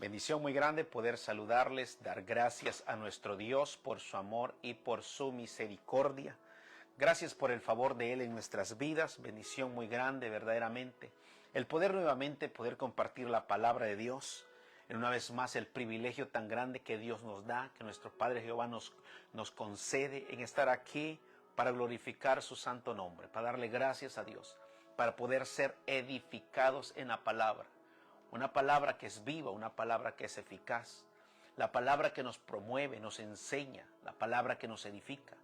Bendición muy grande poder saludarles, dar gracias a nuestro Dios por su amor y por su misericordia. Gracias por el favor de Él en nuestras vidas. Bendición muy grande verdaderamente. El poder nuevamente poder compartir la palabra de Dios. Una vez más el privilegio tan grande que Dios nos da, que nuestro Padre Jehová nos concede en estar aquí para glorificar su santo nombre, para darle gracias a Dios, para poder ser edificados en la palabra. Una palabra que es viva, una palabra que es eficaz, la palabra que nos promueve, nos enseña, la palabra que nos edifica,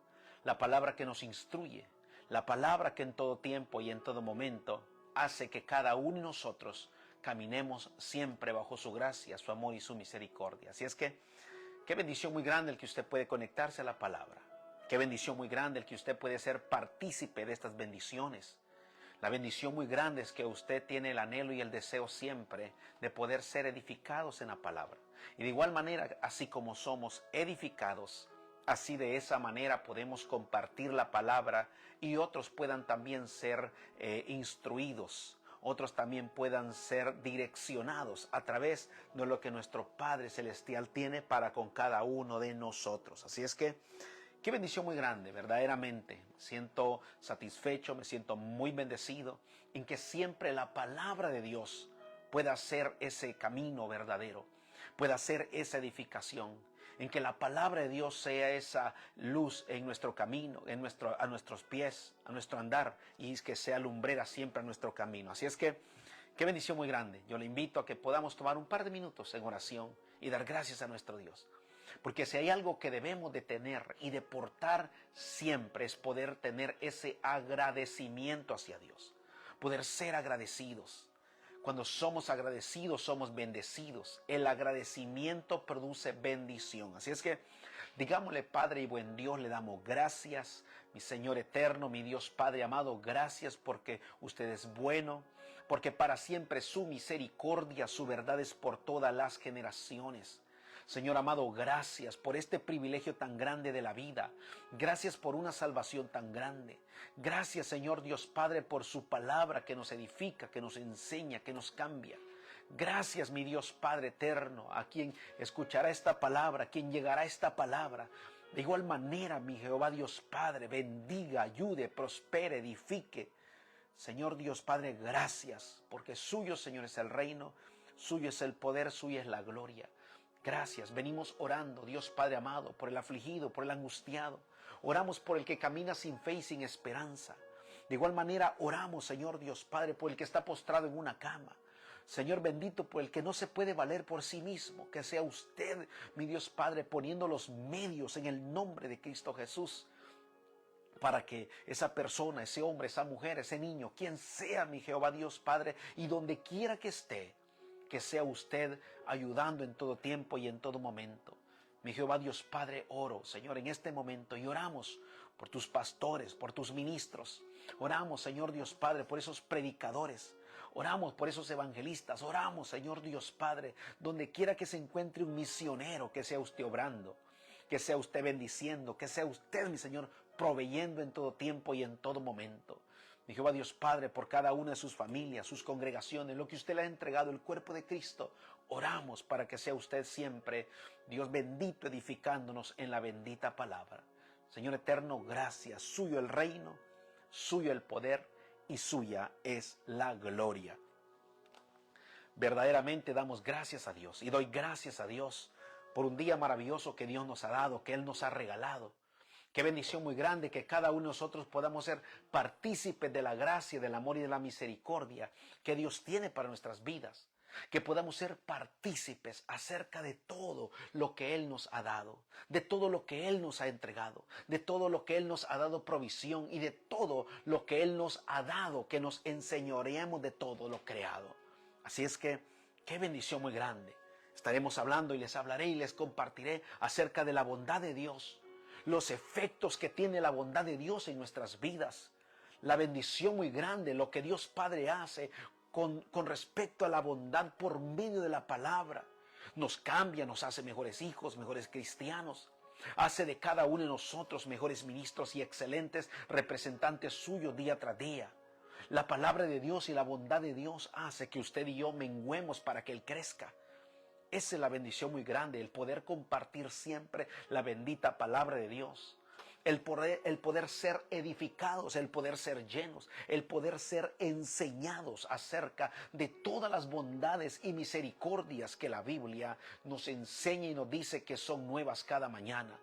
la palabra que nos instruye, la palabra que en todo tiempo y en todo momento hace que cada uno de nosotros caminemos siempre bajo su gracia, su amor y su misericordia. Así es que, qué bendición muy grande el que usted puede conectarse a la palabra. Qué bendición muy grande el que usted puede ser partícipe de estas bendiciones. La bendición muy grande es que usted tiene el anhelo y el deseo siempre de poder ser edificados en la palabra. Y de igual manera, así como somos edificados, así de esa manera podemos compartir la palabra y otros puedan también ser instruidos. Otros también puedan ser direccionados a través de lo que nuestro Padre Celestial tiene para con cada uno de nosotros. Así es que, qué bendición muy grande, verdaderamente. Me siento satisfecho, me siento muy bendecido en que siempre la palabra de Dios pueda ser ese camino verdadero, pueda ser esa edificación, en que la palabra de Dios sea esa luz en nuestro camino, a nuestros pies, a nuestro andar, y que sea lumbrera siempre a nuestro camino. Así es que, qué bendición muy grande. Yo le invito a que podamos tomar un par de minutos en oración y dar gracias a nuestro Dios. Porque si hay algo que debemos de tener y de portar siempre es poder tener ese agradecimiento hacia Dios. Poder ser agradecidos. Cuando somos agradecidos somos bendecidos. El agradecimiento produce bendición. Así es que digámosle: Padre y buen Dios, le damos gracias. Mi Señor eterno, mi Dios Padre amado, gracias porque usted es bueno. Porque para siempre su misericordia, su verdad es por todas las generaciones. Señor amado, gracias por este privilegio tan grande de la vida. Gracias por una salvación tan grande. Gracias, Señor Dios Padre, por su palabra que nos edifica, que nos enseña, que nos cambia. Gracias, mi Dios Padre eterno, a quien escuchará esta palabra, a quien llegará esta palabra. De igual manera, mi Jehová Dios Padre, bendiga, ayude, prospere, edifique. Señor Dios Padre, gracias, porque suyo, Señor, es el reino, suyo es el poder, suya es la gloria. Gracias, venimos orando, Dios Padre amado, por el afligido, por el angustiado. Oramos por el que camina sin fe y sin esperanza. De igual manera oramos, Señor Dios Padre, por el que está postrado en una cama. Señor bendito, por el que no se puede valer por sí mismo. Que sea usted, mi Dios Padre, poniendo los medios en el nombre de Cristo Jesús, para que esa persona, ese hombre, esa mujer, ese niño, quien sea, mi Jehová Dios Padre, y donde quiera que esté, que sea usted ayudando en todo tiempo y en todo momento. Mi Jehová Dios Padre, oro, Señor, en este momento, y oramos por tus pastores, por tus ministros. Oramos, Señor Dios Padre, por esos predicadores. Oramos por esos evangelistas. Oramos, Señor Dios Padre, donde quiera que se encuentre un misionero, que sea usted obrando, que sea usted bendiciendo, que sea usted, mi Señor, proveyendo en todo tiempo y en todo momento. Mi Jehová Dios Padre, por cada una de sus familias, sus congregaciones, lo que usted le ha entregado, el cuerpo de Cristo, oramos para que sea usted siempre, Dios bendito, edificándonos en la bendita palabra. Señor eterno, gracias. Suyo el reino, suyo el poder y suya es la gloria. Verdaderamente damos gracias a Dios y doy gracias a Dios por un día maravilloso que Dios nos ha dado, que Él nos ha regalado. Qué bendición muy grande que cada uno de nosotros podamos ser partícipes de la gracia, del amor y de la misericordia que Dios tiene para nuestras vidas. Que podamos ser partícipes acerca de todo lo que Él nos ha dado, de todo lo que Él nos ha entregado, de todo lo que Él nos ha dado provisión y de todo lo que Él nos ha dado, que nos enseñoreemos de todo lo creado. Así es que, qué bendición muy grande. Estaremos hablando y les hablaré y les compartiré acerca de la bondad de Dios, los efectos que tiene la bondad de Dios en nuestras vidas, la bendición muy grande, lo que Dios Padre hace con respecto a la bondad por medio de la palabra. Nos cambia, nos hace mejores hijos, mejores cristianos. Hace de cada uno de nosotros mejores ministros y excelentes representantes suyos día tras día. La palabra de Dios y la bondad de Dios hace que usted y yo menguemos para que Él crezca. Esa es la bendición muy grande, el poder compartir siempre la bendita palabra de Dios. El poder ser edificados, el poder ser llenos, el poder ser enseñados acerca de todas las bondades y misericordias que la Biblia nos enseña y nos dice que son nuevas cada mañana.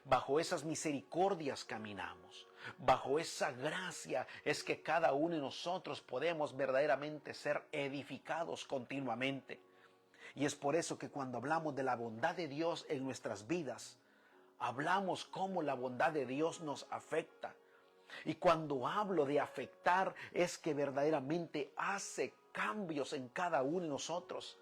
Bajo esas misericordias caminamos. Bajo esa gracia es que cada uno de nosotros podemos verdaderamente ser edificados continuamente. Y es por eso que cuando hablamos de la bondad de Dios en nuestras vidas, hablamos cómo la bondad de Dios nos afecta. Y cuando hablo de afectar es que verdaderamente hace cambios en cada uno de nosotros.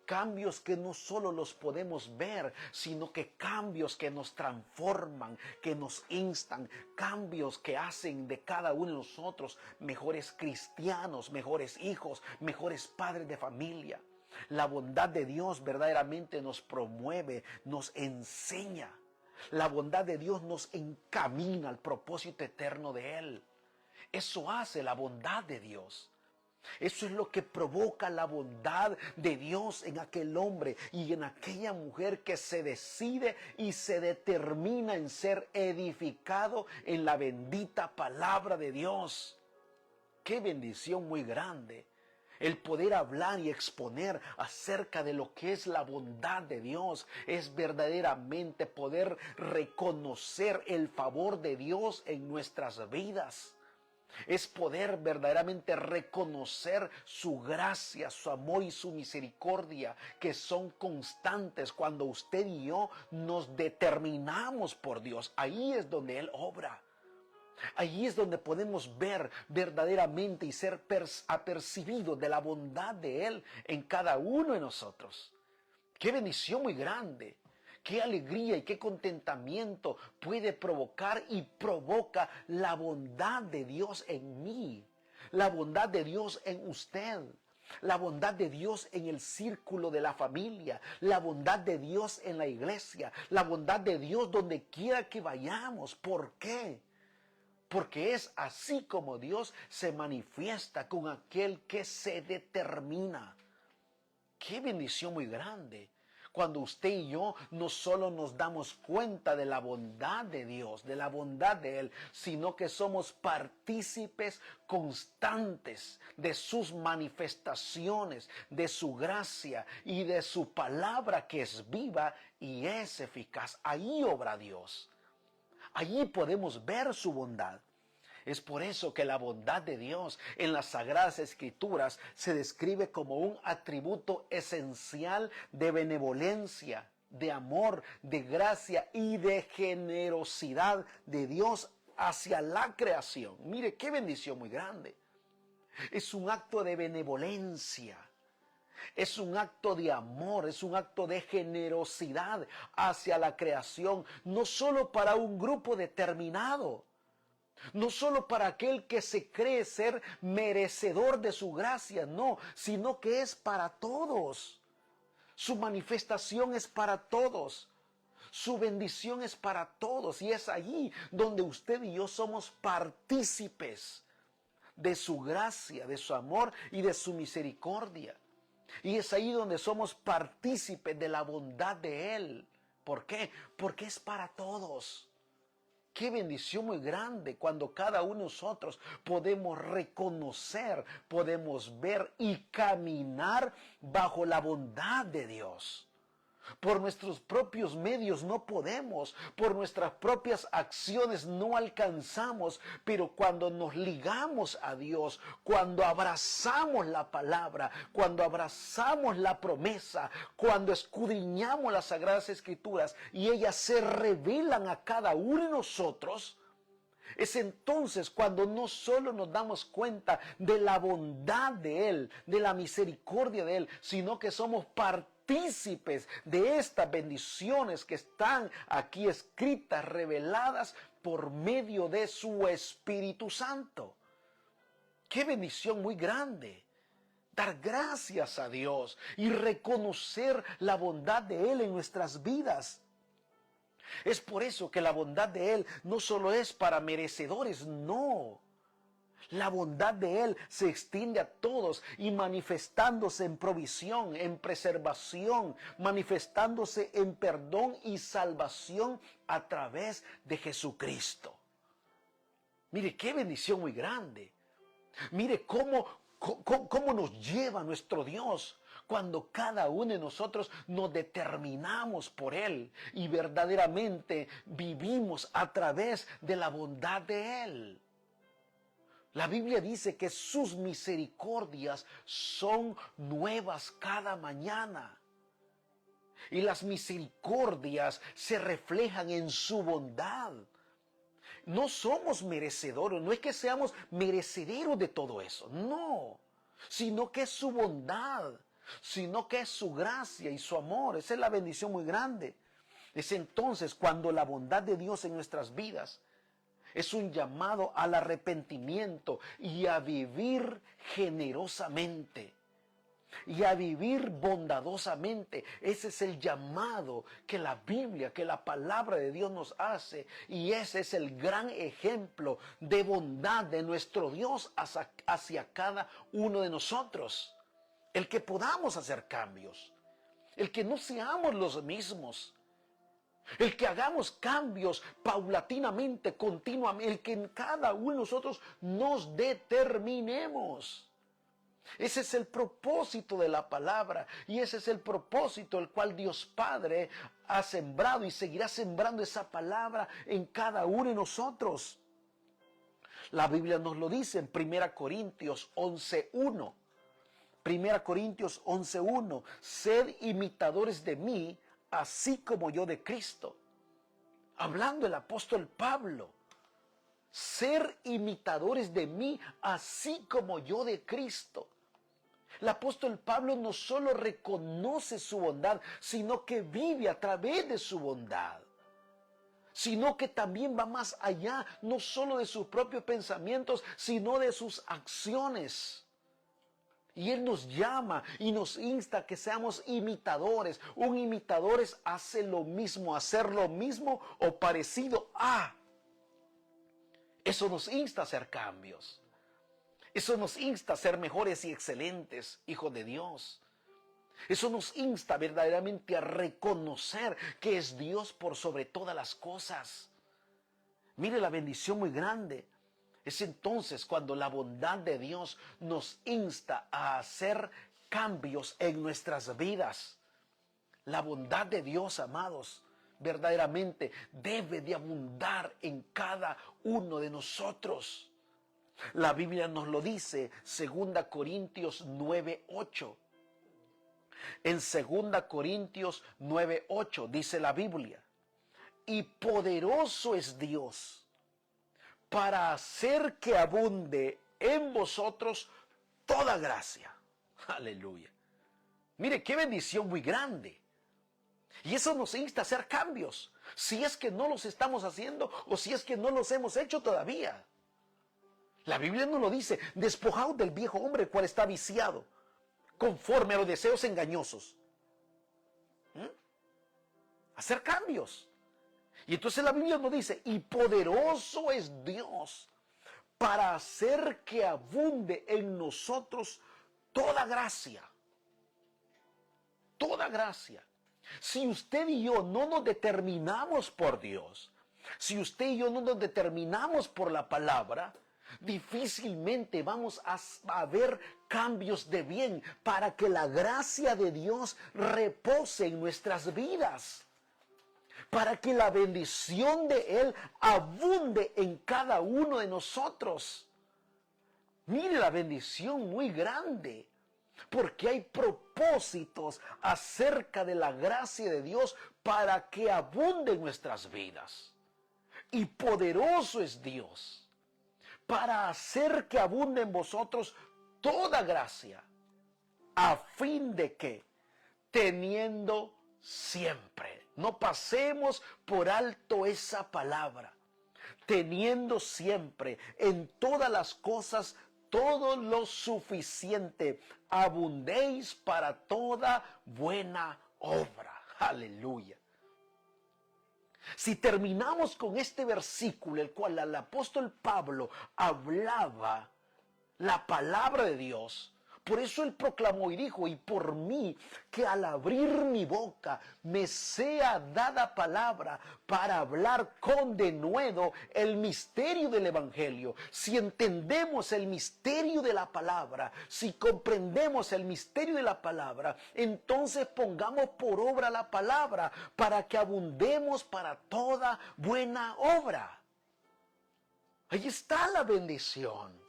Cambios que no solo los podemos ver, sino que cambios que nos transforman, que nos instan, cambios que hacen de cada uno de nosotros mejores cristianos, mejores hijos, mejores padres de familia. La bondad de Dios verdaderamente nos promueve, nos enseña. La bondad de Dios nos encamina al propósito eterno de Él. Eso hace la bondad de Dios. Eso es lo que provoca la bondad de Dios en aquel hombre y en aquella mujer que se decide y se determina en ser edificado en la bendita palabra de Dios. ¡Qué bendición muy grande! El poder hablar y exponer acerca de lo que es la bondad de Dios es verdaderamente poder reconocer el favor de Dios en nuestras vidas. Es poder verdaderamente reconocer su gracia, su amor y su misericordia, que son constantes cuando usted y yo nos determinamos por Dios. Ahí es donde Él obra. Allí es donde podemos ver verdaderamente y ser apercibidos de la bondad de Él en cada uno de nosotros. ¡Qué bendición muy grande! ¡Qué alegría y qué contentamiento puede provocar y provoca la bondad de Dios en mí! La bondad de Dios en usted. La bondad de Dios en el círculo de la familia, la bondad de Dios en la iglesia, la bondad de Dios donde quiera que vayamos. ¿Por qué? Porque es así como Dios se manifiesta con aquel que se determina. ¡Qué bendición muy grande! Cuando usted y yo no solo nos damos cuenta de la bondad de Dios, de la bondad de Él, sino que somos partícipes constantes de sus manifestaciones, de su gracia y de su palabra que es viva y es eficaz. Ahí obra Dios. Allí podemos ver su bondad. Es por eso que la bondad de Dios en las Sagradas Escrituras se describe como un atributo esencial de benevolencia, de amor, de gracia y de generosidad de Dios hacia la creación. Mire qué bendición muy grande. Es un acto de benevolencia. Es un acto de amor, es un acto de generosidad hacia la creación, no solo para un grupo determinado, no solo para aquel que se cree ser merecedor de su gracia, no, sino que es para todos. Su manifestación es para todos. Su bendición es para todos. Y es allí donde usted y yo somos partícipes de su gracia, de su amor y de su misericordia. Y es ahí donde somos partícipes de la bondad de Él. ¿Por qué? Porque es para todos. Qué bendición muy grande cuando cada uno de nosotros podemos reconocer, podemos ver y caminar bajo la bondad de Dios. Por nuestros propios medios no podemos, por nuestras propias acciones no alcanzamos, pero cuando nos ligamos a Dios, cuando abrazamos la palabra, cuando abrazamos la promesa, cuando escudriñamos las Sagradas Escrituras y ellas se revelan a cada uno de nosotros, es entonces cuando no solo nos damos cuenta de la bondad de Él, de la misericordia de Él, sino que somos partícipes de estas bendiciones que están aquí escritas, reveladas por medio de su Espíritu Santo. ¡Qué bendición muy grande! Dar gracias a Dios y reconocer la bondad de Él en nuestras vidas. Es por eso que la bondad de Él no solo es para merecedores, no. La bondad de Él se extiende a todos y manifestándose en provisión, en preservación, manifestándose en perdón y salvación a través de Jesucristo. Mire, qué bendición muy grande. Mire cómo nos lleva nuestro Dios cuando cada uno de nosotros nos determinamos por Él y verdaderamente vivimos a través de la bondad de Él. La Biblia dice que sus misericordias son nuevas cada mañana. Y las misericordias se reflejan en su bondad. No somos merecedores, no es que seamos merecederos de todo eso, no, sino que es su bondad, sino que es su gracia y su amor. Esa es la bendición muy grande. Es entonces cuando la bondad de Dios en nuestras vidas es un llamado al arrepentimiento y a vivir generosamente y a vivir bondadosamente. Ese es el llamado que la Biblia, que la palabra de Dios nos hace, y ese es el gran ejemplo de bondad de nuestro Dios hacia cada uno de nosotros. El que podamos hacer cambios, el que no seamos los mismos, el que hagamos cambios paulatinamente, continuamente, el que en cada uno de nosotros nos determinemos. Ese es el propósito de la palabra y ese es el propósito el cual Dios Padre ha sembrado y seguirá sembrando esa palabra en cada uno de nosotros. La Biblia nos lo dice en 1 Corintios 11:1. 1 Corintios 11:1. Sed imitadores de mí, así como yo de Cristo. Hablando el apóstol Pablo. Ser imitadores de mí, así como yo de Cristo. El apóstol Pablo no solo reconoce su bondad, sino que vive a través de su bondad. Sino que también va más allá, no solo de sus propios pensamientos, sino de sus acciones. Y Él nos llama y nos insta a que seamos imitadores. Un imitador hace lo mismo, hacer lo mismo o parecido a. Eso nos insta a hacer cambios. Eso nos insta a ser mejores y excelentes hijos de Dios. Eso nos insta verdaderamente a reconocer que es Dios por sobre todas las cosas. Mire la bendición muy grande. Es entonces cuando la bondad de Dios nos insta a hacer cambios en nuestras vidas. La bondad de Dios, amados, verdaderamente debe de abundar en cada uno de nosotros. La Biblia nos lo dice, 2 Corintios 9:8. En 2 Corintios 9:8 dice la Biblia, y poderoso es Dios para hacer que abunde en vosotros toda gracia. Aleluya. Mire, qué bendición muy grande. Y eso nos insta a hacer cambios, si es que no los estamos haciendo o si es que no los hemos hecho todavía. La Biblia nos lo dice, despojaos del viejo hombre el cual está viciado, conforme a los deseos engañosos. Hacer cambios. Y entonces la Biblia nos dice, y poderoso es Dios para hacer que abunde en nosotros toda gracia. Toda gracia. Si usted y yo no nos determinamos por Dios, si usted y yo no nos determinamos por la palabra, difícilmente vamos a ver cambios de bien para que la gracia de Dios repose en nuestras vidas, para que la bendición de Él abunde en cada uno de nosotros. Mire la bendición muy grande, porque hay propósitos acerca de la gracia de Dios para que abunde en nuestras vidas. Y poderoso es Dios para hacer que abunde en vosotros toda gracia, a fin de que, teniendo siempre, no pasemos por alto esa palabra, teniendo siempre en todas las cosas todo lo suficiente, abundéis para toda buena obra. Aleluya. Si terminamos con este versículo, el cual el apóstol Pablo hablaba la palabra de Dios. Por eso él proclamó y dijo, y por mí, que al abrir mi boca me sea dada palabra para hablar con denuedo el misterio del evangelio. Si entendemos el misterio de la palabra, si comprendemos el misterio de la palabra, entonces pongamos por obra la palabra para que abundemos para toda buena obra. Ahí está la bendición.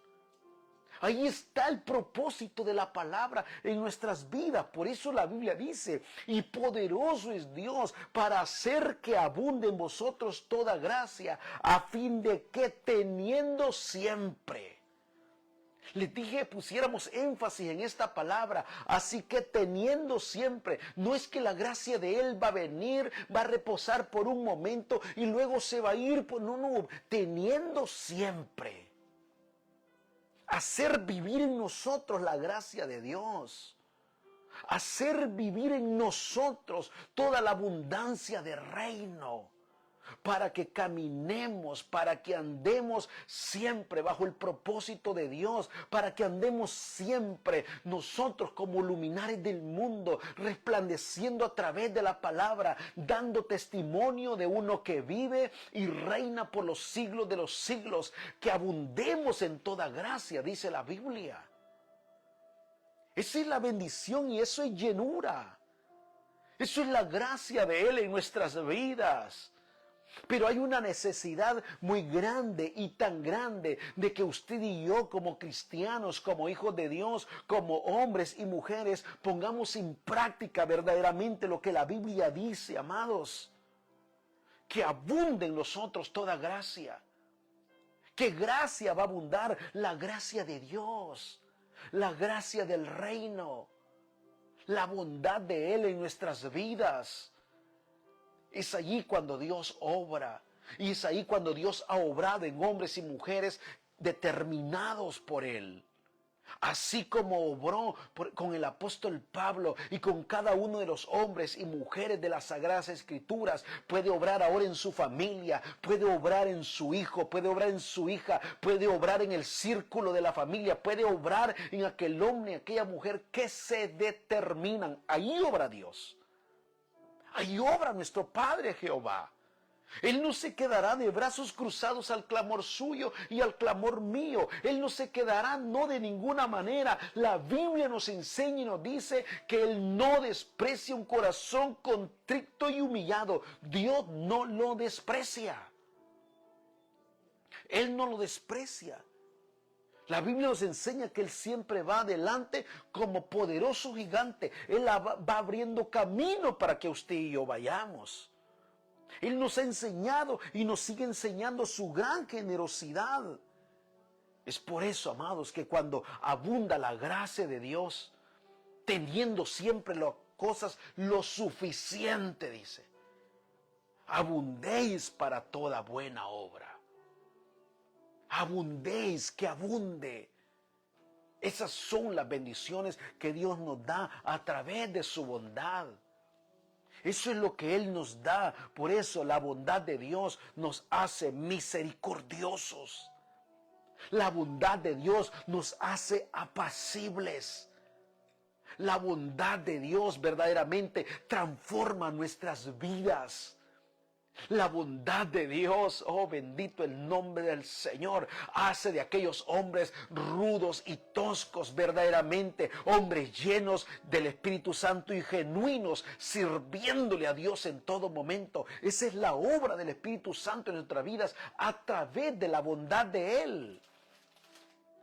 Ahí está el propósito de la palabra en nuestras vidas. Por eso la Biblia dice, y poderoso es Dios para hacer que abunde en vosotros toda gracia, a fin de que teniendo siempre. Les dije pusiéramos énfasis en esta palabra, así que teniendo siempre, no es que la gracia de Él va a venir, va a reposar por un momento y luego se va a ir, no, teniendo siempre. Hacer vivir en nosotros la gracia de Dios. Hacer vivir en nosotros toda la abundancia del reino. Para que caminemos, para que andemos siempre bajo el propósito de Dios, para que andemos siempre nosotros como luminares del mundo, resplandeciendo a través de la palabra, dando testimonio de uno que vive y reina por los siglos de los siglos, que abundemos en toda gracia, dice la Biblia. Esa es la bendición y eso es llenura. Eso es la gracia de Él en nuestras vidas. Pero hay una necesidad muy grande y tan grande de que usted y yo como cristianos, como hijos de Dios, como hombres y mujeres, pongamos en práctica verdaderamente lo que la Biblia dice, amados. Que abunde en nosotros toda gracia. ¿Qué gracia va a abundar? La gracia de Dios, la gracia del reino, la bondad de Él en nuestras vidas. Es allí cuando Dios obra. Y es ahí cuando Dios ha obrado en hombres y mujeres determinados por Él. Así como obró con el apóstol Pablo y con cada uno de los hombres y mujeres de las Sagradas Escrituras, puede obrar ahora en su familia, puede obrar en su hijo, puede obrar en su hija, puede obrar en el círculo de la familia, puede obrar en aquel hombre y aquella mujer que se determinan. Ahí obra Dios. Ahí obra nuestro Padre Jehová. Él no se quedará de brazos cruzados al clamor suyo y al clamor mío. Él no se quedará, no de ninguna manera. La Biblia nos enseña y nos dice que Él no desprecia un corazón contrito y humillado. Dios no lo desprecia. Él no lo desprecia. La Biblia nos enseña que Él siempre va adelante como poderoso gigante. Él va abriendo camino para que usted y yo vayamos. Él nos ha enseñado y nos sigue enseñando su gran generosidad. Es por eso, amados, que cuando abunda la gracia de Dios, teniendo siempre las cosas lo suficiente, dice, abundéis para toda buena obra. Abundéis, que abunde. Esas son las bendiciones que Dios nos da a través de su bondad. Eso es lo que Él nos da. Por eso la bondad de Dios nos hace misericordiosos. La bondad de Dios nos hace apacibles. La bondad de Dios verdaderamente transforma nuestras vidas. La bondad de Dios, oh bendito el nombre del Señor, hace de aquellos hombres rudos y toscos verdaderamente, hombres llenos del Espíritu Santo y genuinos, sirviéndole a Dios en todo momento. Esa es la obra del Espíritu Santo en nuestras vidas a través de la bondad de Él.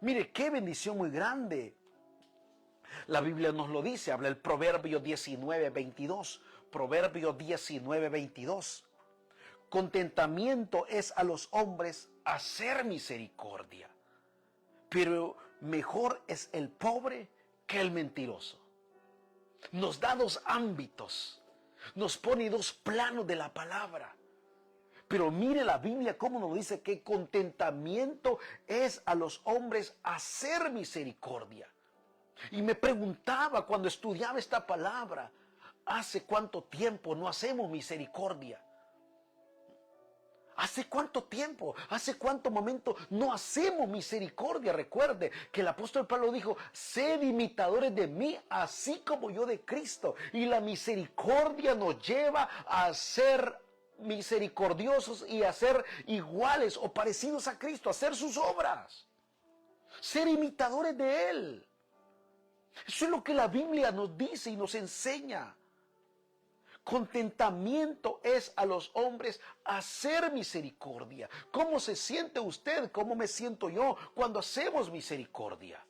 Mire, qué bendición muy grande. La Biblia nos lo dice, habla el Proverbio 19:22. Proverbio 19:22. Contentamiento es a los hombres hacer misericordia, pero mejor es el pobre que el mentiroso. Nos da dos ámbitos, nos pone dos planos de la palabra. Pero mire la Biblia cómo nos dice que contentamiento es a los hombres hacer misericordia. Y me preguntaba cuando estudiaba esta palabra, ¿hace cuánto tiempo no hacemos misericordia? ¿Hace cuánto tiempo? ¿Hace cuánto momento no hacemos misericordia? Recuerde que el apóstol Pablo dijo, sed imitadores de mí, así como yo de Cristo. Y la misericordia nos lleva a ser misericordiosos y a ser iguales o parecidos a Cristo, a hacer sus obras. Ser imitadores de Él. Eso es lo que la Biblia nos dice y nos enseña. Contentamiento es a los hombres hacer misericordia. ¿Cómo se siente usted? ¿Cómo me siento yo cuando hacemos misericordia?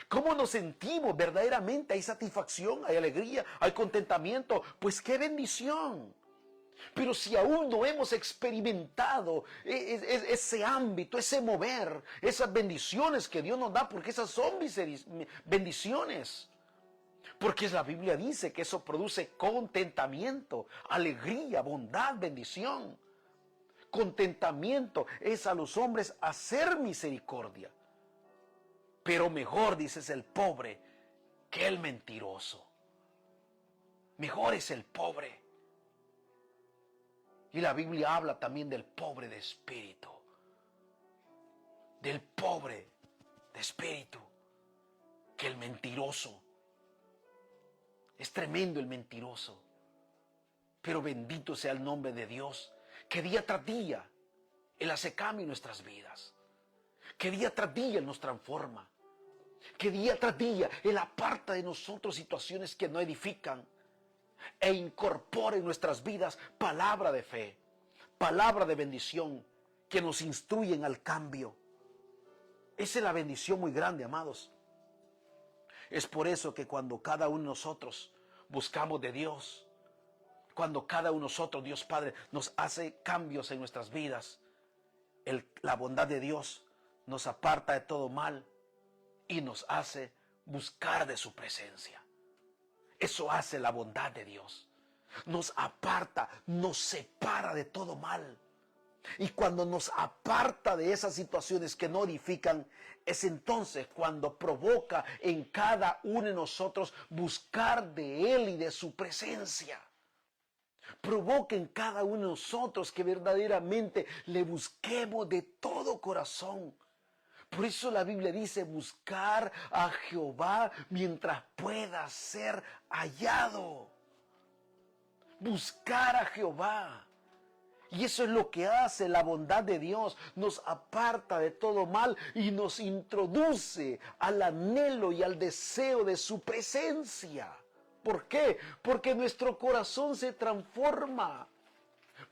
¿Cómo nos sentimos verdaderamente? ¿Hay satisfacción? ¿Hay alegría? ¿Hay contentamiento? Pues qué bendición. Pero si aún no hemos experimentado ese ámbito, ese mover, esas bendiciones que Dios nos da, porque esas son bendiciones. Porque la Biblia dice que eso produce contentamiento, alegría, bondad, bendición. Contentamiento es a los hombres hacer misericordia. Pero mejor, dices, el pobre que el mentiroso. Mejor es el pobre. Y la Biblia habla también del pobre de espíritu. Del pobre de espíritu que el mentiroso. Es tremendo el mentiroso. Pero bendito sea el nombre de Dios, que día tras día Él hace cambio en nuestras vidas. Que día tras día Él nos transforma. Que día tras día Él aparta de nosotros situaciones que no edifican. E incorpora en nuestras vidas palabra de fe, palabra de bendición, que nos instruyen al cambio. Esa es la bendición muy grande, amados. Es por eso que cuando cada uno de nosotros buscamos de Dios, cuando cada uno de nosotros, Dios Padre, nos hace cambios en nuestras vidas, la bondad de Dios nos aparta de todo mal y nos hace buscar de su presencia. Eso hace la bondad de Dios. Nos aparta, nos separa de todo mal. Y cuando nos aparta de esas situaciones que no edifican, es entonces cuando provoca en cada uno de nosotros buscar de Él y de su presencia. Provoca en cada uno de nosotros que verdaderamente le busquemos de todo corazón. Por eso la Biblia dice buscar a Jehová mientras pueda ser hallado. Buscar a Jehová. Y eso es lo que hace la bondad de Dios. Nos aparta de todo mal y nos introduce al anhelo y al deseo de su presencia. ¿Por qué? Porque nuestro corazón se transforma.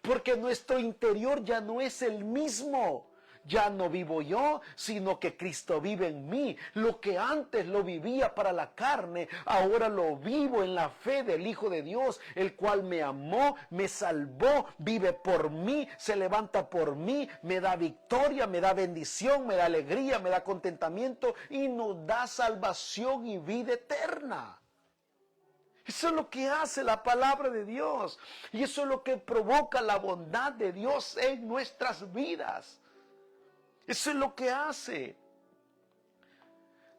Porque nuestro interior ya no es el mismo. Ya no vivo yo, sino que Cristo vive en mí. Lo que antes lo vivía para la carne, ahora lo vivo en la fe del Hijo de Dios, el cual me amó, me salvó, vive por mí, se levanta por mí, me da victoria, me da bendición, me da alegría, me da contentamiento y nos da salvación y vida eterna. Eso es lo que hace la palabra de Dios. Y eso es lo que provoca la bondad de Dios en nuestras vidas. Eso es lo que hace.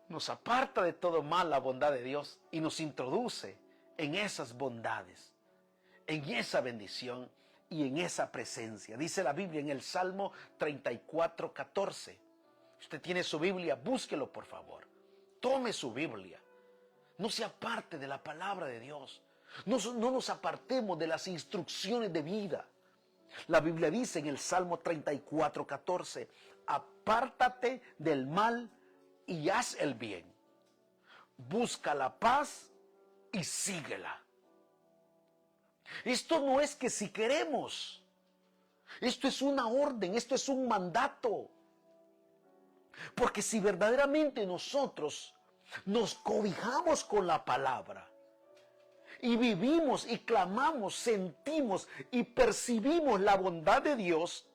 Nos aparta de todo mal la bondad de Dios y nos introduce en esas bondades, en esa bendición y en esa presencia. Dice la Biblia en el Salmo 34:14. Usted tiene su Biblia, búsquelo por favor. Tome su Biblia. No se aparte de la palabra de Dios. No nos apartemos de las instrucciones de vida. La Biblia dice en el Salmo 34:14, apártate del mal y haz el bien. Busca la paz y síguela. Esto no es que si queremos. Esto es una orden, esto es un mandato. Porque si verdaderamente nosotros nos cobijamos con la palabra y vivimos y clamamos, sentimos y percibimos la bondad de Dios,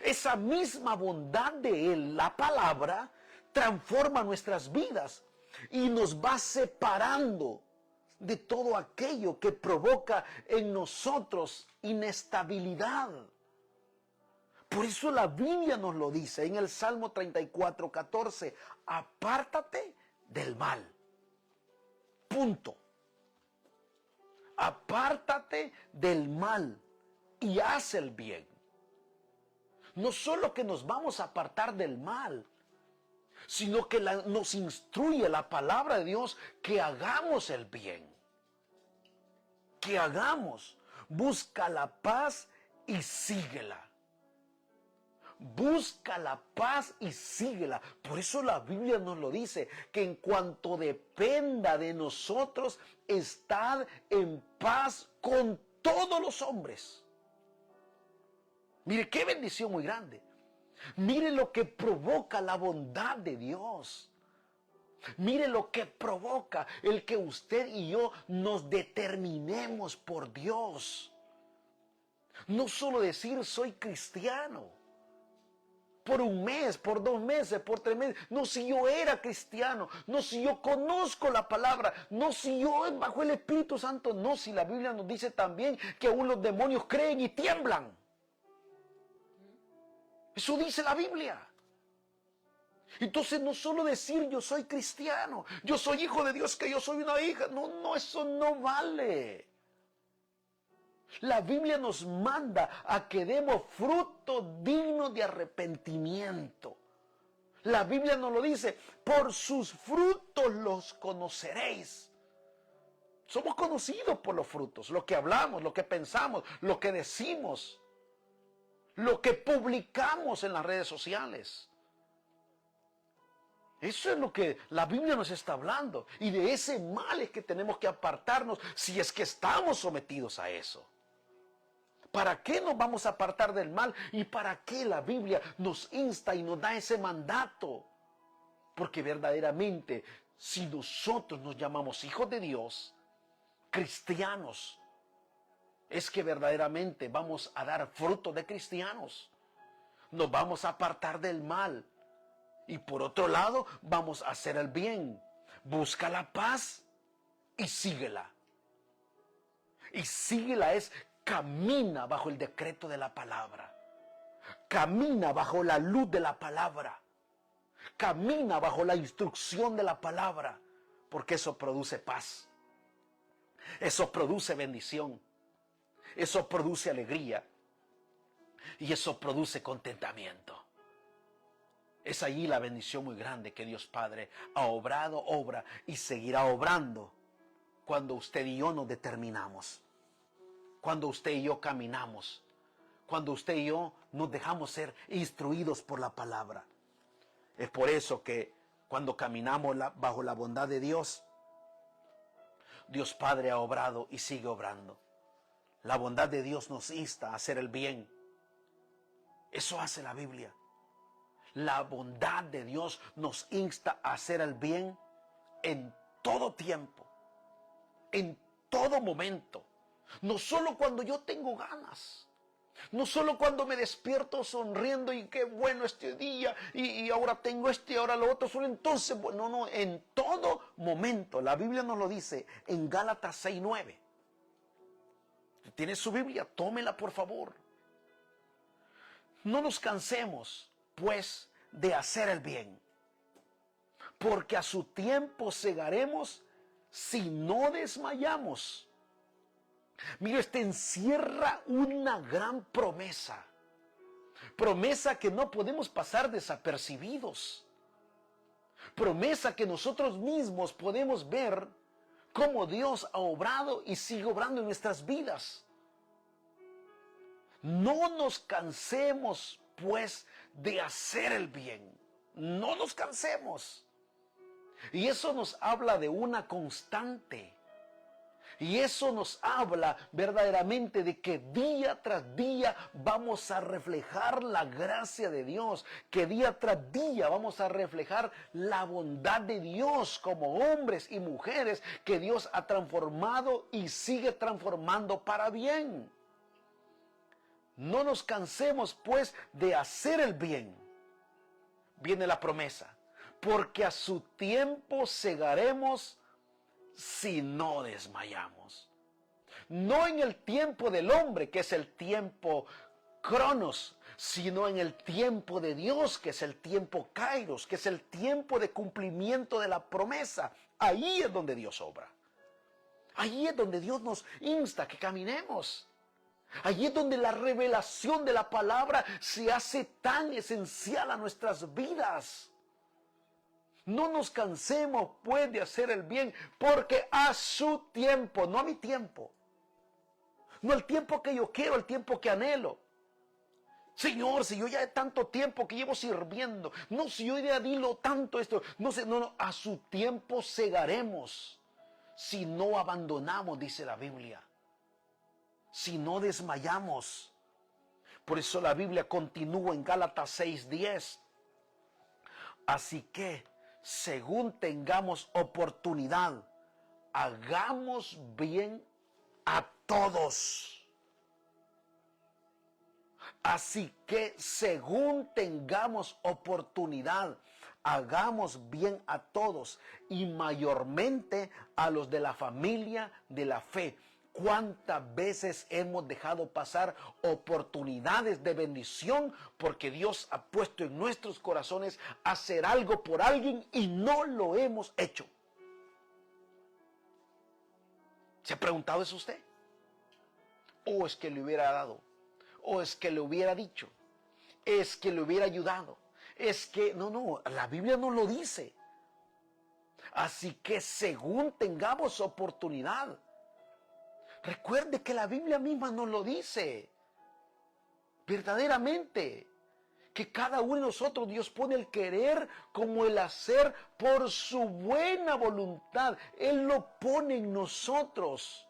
esa misma bondad de Él, la palabra, transforma nuestras vidas y nos va separando de todo aquello que provoca en nosotros inestabilidad. Por eso la Biblia nos lo dice en el Salmo 34:14, apártate del mal. Punto. Apártate del mal y haz el bien. No solo que nos vamos a apartar del mal, sino que nos instruye la palabra de Dios que hagamos el bien. Que hagamos. Busca la paz y síguela. Busca la paz y síguela. Por eso la Biblia nos lo dice, que en cuanto dependa de nosotros, estad en paz con todos los hombres. Mire qué bendición muy grande. Mire lo que provoca la bondad de Dios. Mire lo que provoca el que usted y yo nos determinemos por Dios. No solo decir soy cristiano. Por un mes, por 2 meses, por 3 meses. No si yo era cristiano. No si yo conozco la palabra. No si yo bajo el Espíritu Santo. No si la Biblia nos dice también que aún los demonios creen y tiemblan. Eso dice la Biblia. Entonces no solo decir yo soy cristiano, yo soy hijo de Dios, que yo soy una hija. No, eso no vale. La Biblia nos manda a que demos fruto digno de arrepentimiento. La Biblia nos lo dice, por sus frutos los conoceréis. Somos conocidos por los frutos, lo que hablamos, lo que pensamos, lo que decimos, lo que publicamos en las redes sociales. Eso es lo que la Biblia nos está hablando. Y de ese mal es que tenemos que apartarnos si es que estamos sometidos a eso. ¿Para qué nos vamos a apartar del mal? ¿Y para qué la Biblia nos insta y nos da ese mandato? Porque verdaderamente, si nosotros nos llamamos hijos de Dios, cristianos, es que verdaderamente vamos a dar fruto de cristianos. Nos vamos a apartar del mal. Y por otro lado, vamos a hacer el bien. Busca la paz y síguela. Y síguela es camina bajo el decreto de la palabra. Camina bajo la luz de la palabra. Camina bajo la instrucción de la palabra. Porque eso produce paz. Eso produce bendición. Eso produce alegría. Y eso produce contentamiento. Es allí la bendición muy grande que Dios Padre ha obrado, obra y seguirá obrando cuando usted y yo nos determinamos. Cuando usted y yo caminamos. Cuando usted y yo nos dejamos ser instruidos por la palabra. Es por eso que cuando caminamos bajo la bondad de Dios, Dios Padre ha obrado y sigue obrando. La bondad de Dios nos insta a hacer el bien. Eso hace la Biblia. La bondad de Dios nos insta a hacer el bien en todo tiempo, en todo momento. No solo cuando yo tengo ganas, no solo cuando me despierto sonriendo y qué bueno este día y ahora tengo esto y ahora lo otro, solo entonces, bueno, no, en todo momento. La Biblia nos lo dice en Gálatas 6:9. ¿Tiene su Biblia? Tómela por favor. No nos cansemos pues de hacer el bien, porque a su tiempo segaremos si no desmayamos. Mira, este encierra una gran promesa, promesa que no podemos pasar desapercibidos, promesa que nosotros mismos podemos ver cómo Dios ha obrado y sigue obrando en nuestras vidas. No nos cansemos pues de hacer el bien. No nos cansemos. Y eso nos habla de una constante. Y eso nos habla verdaderamente de que día tras día vamos a reflejar la gracia de Dios. Que día tras día vamos a reflejar la bondad de Dios como hombres y mujeres que Dios ha transformado y sigue transformando para bien. No nos cansemos pues de hacer el bien. Viene la promesa. Porque a su tiempo segaremos si no desmayamos. No en el tiempo del hombre, que es el tiempo cronos, sino en el tiempo de Dios, que es el tiempo kairos, que es el tiempo de cumplimiento de la promesa. Ahí es donde Dios obra. Ahí es donde Dios nos insta que caminemos. Allí es donde la revelación de la palabra se hace tan esencial a nuestras vidas. No nos cansemos pues de hacer el bien, porque a su tiempo, no a mi tiempo, no al tiempo que yo quiero, al tiempo que anhelo. Señor, si yo ya he tanto tiempo que llevo sirviendo, no, si yo ya dilo tanto esto, no sé, no, a su tiempo segaremos, si no abandonamos, dice la Biblia, si no desmayamos. Por eso la Biblia continúa en Gálatas 6:10. Así que, según tengamos oportunidad, hagamos bien a todos. Así que, según tengamos oportunidad, hagamos bien a todos y mayormente a los de la familia de la fe. ¿Cuántas veces hemos dejado pasar oportunidades de bendición porque Dios ha puesto en nuestros corazones hacer algo por alguien y no lo hemos hecho? ¿Se ha preguntado eso usted? ¿O es que le hubiera dado? ¿O es que le hubiera dicho? ¿Es que le hubiera ayudado? Es que, no, la Biblia no lo dice. Así que según tengamos oportunidad, recuerde que la Biblia misma nos lo dice. Verdaderamente, que cada uno de nosotros Dios pone el querer como el hacer por su buena voluntad. Él lo pone en nosotros.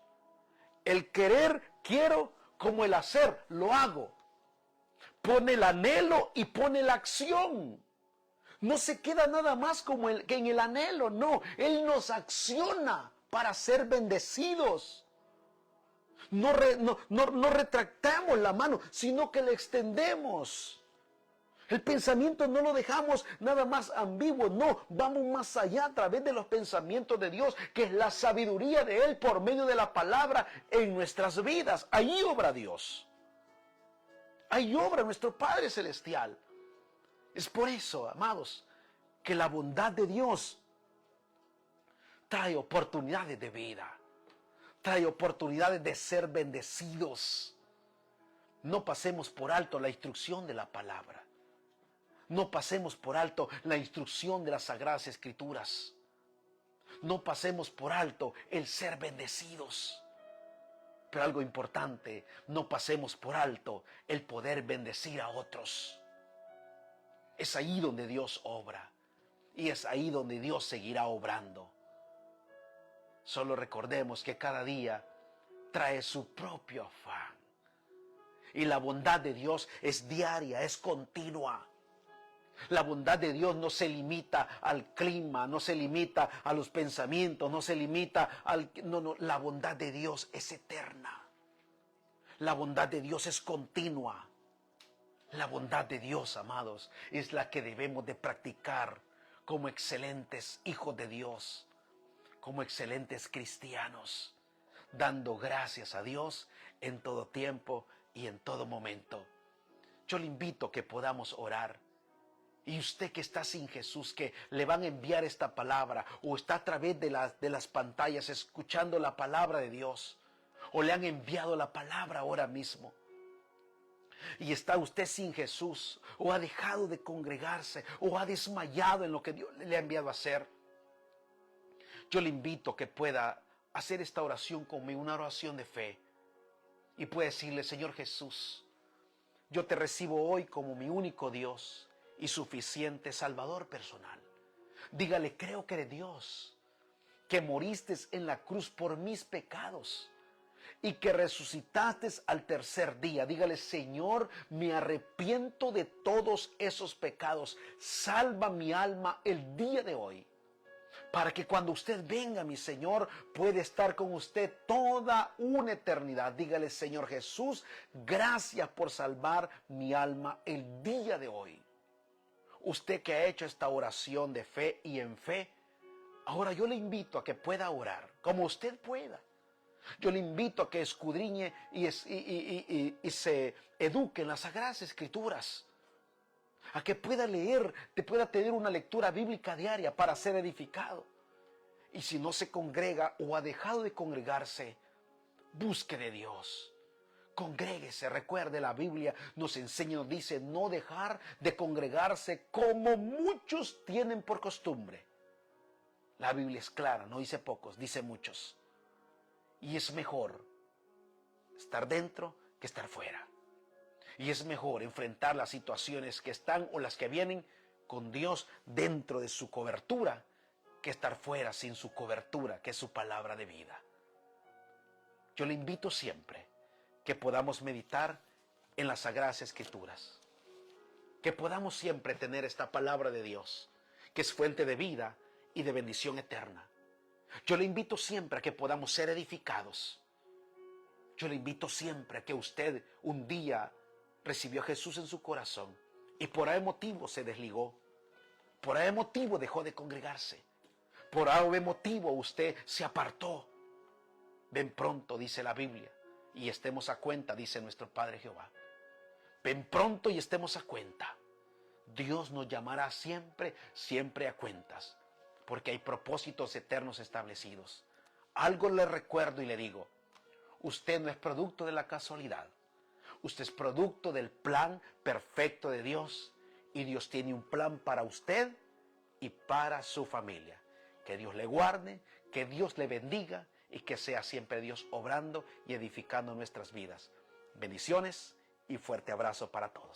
El querer, quiero, como el hacer, lo hago. Pone el anhelo y pone la acción. No se queda nada más como que en el anhelo, no. Él nos acciona para ser bendecidos. No retractamos la mano, sino que le extendemos. El pensamiento no lo dejamos nada más ambiguo, no, vamos más allá a través de los pensamientos de Dios, que es la sabiduría de Él por medio de la palabra en nuestras vidas. Ahí obra Dios. Ahí obra nuestro Padre Celestial. Es por eso, amados, que la bondad de Dios trae oportunidades de vida. Trae oportunidades de ser bendecidos. No pasemos por alto la instrucción de la palabra. No pasemos por alto la instrucción de las Sagradas Escrituras. No pasemos por alto el ser bendecidos. Pero algo importante, no pasemos por alto el poder bendecir a otros. Es ahí donde Dios obra. Y es ahí donde Dios seguirá obrando. Solo recordemos que cada día trae su propio afán. Y la bondad de Dios es diaria, es continua. La bondad de Dios no se limita al clima, no se limita a los pensamientos, no se limita al... No, la bondad de Dios es eterna. La bondad de Dios es continua. La bondad de Dios, amados, es la que debemos de practicar como excelentes hijos de Dios, como excelentes cristianos, dando gracias a Dios en todo tiempo y en todo momento. Yo le invito a que podamos orar. Y usted que está sin Jesús, que le van a enviar esta palabra, o está a través de las pantallas escuchando la palabra de Dios, o le han enviado la palabra ahora mismo, y está usted sin Jesús, o ha dejado de congregarse, o ha desmayado en lo que Dios le ha enviado a hacer, yo le invito a que pueda hacer esta oración conmigo, una oración de fe, y puede decirle: Señor Jesús, yo te recibo hoy como mi único Dios y suficiente Salvador personal. Dígale: creo que eres Dios, que moriste en la cruz por mis pecados y que resucitaste al tercer día. Dígale: Señor, me arrepiento de todos esos pecados. Salva mi alma el día de hoy, para que cuando usted venga, mi Señor, pueda estar con usted toda una eternidad. Dígale: Señor Jesús, gracias por salvar mi alma el día de hoy. Usted que ha hecho esta oración de fe y en fe, ahora yo le invito a que pueda orar como usted pueda. Yo le invito a que escudriñe y se eduque en las Sagradas Escrituras. A que pueda leer, te pueda tener una lectura bíblica diaria para ser edificado. Y si no se congrega o ha dejado de congregarse, busque de Dios. Congréguese, recuerde, la Biblia nos enseña, nos dice, no dejar de congregarse como muchos tienen por costumbre. La Biblia es clara, no dice pocos, dice muchos. Y es mejor estar dentro que estar fuera. Y es mejor enfrentar las situaciones que están o las que vienen con Dios dentro de su cobertura que estar fuera sin su cobertura, que es su palabra de vida. Yo le invito siempre que podamos meditar en las Sagradas Escrituras, que podamos siempre tener esta palabra de Dios, que es fuente de vida y de bendición eterna. Yo le invito siempre a que podamos ser edificados. Yo le invito siempre a que usted un día recibió a Jesús en su corazón y por algún motivo se desligó, por algún motivo dejó de congregarse, por algún motivo usted se apartó. Ven pronto, dice la Biblia, y estemos a cuenta, dice nuestro Padre Jehová. Ven pronto y estemos a cuenta. Dios nos llamará siempre, siempre a cuentas, porque hay propósitos eternos establecidos. Algo le recuerdo y le digo, usted no es producto de la casualidad. Usted es producto del plan perfecto de Dios, y Dios tiene un plan para usted y para su familia. Que Dios le guarde, que Dios le bendiga y que sea siempre Dios obrando y edificando nuestras vidas. Bendiciones y fuerte abrazo para todos.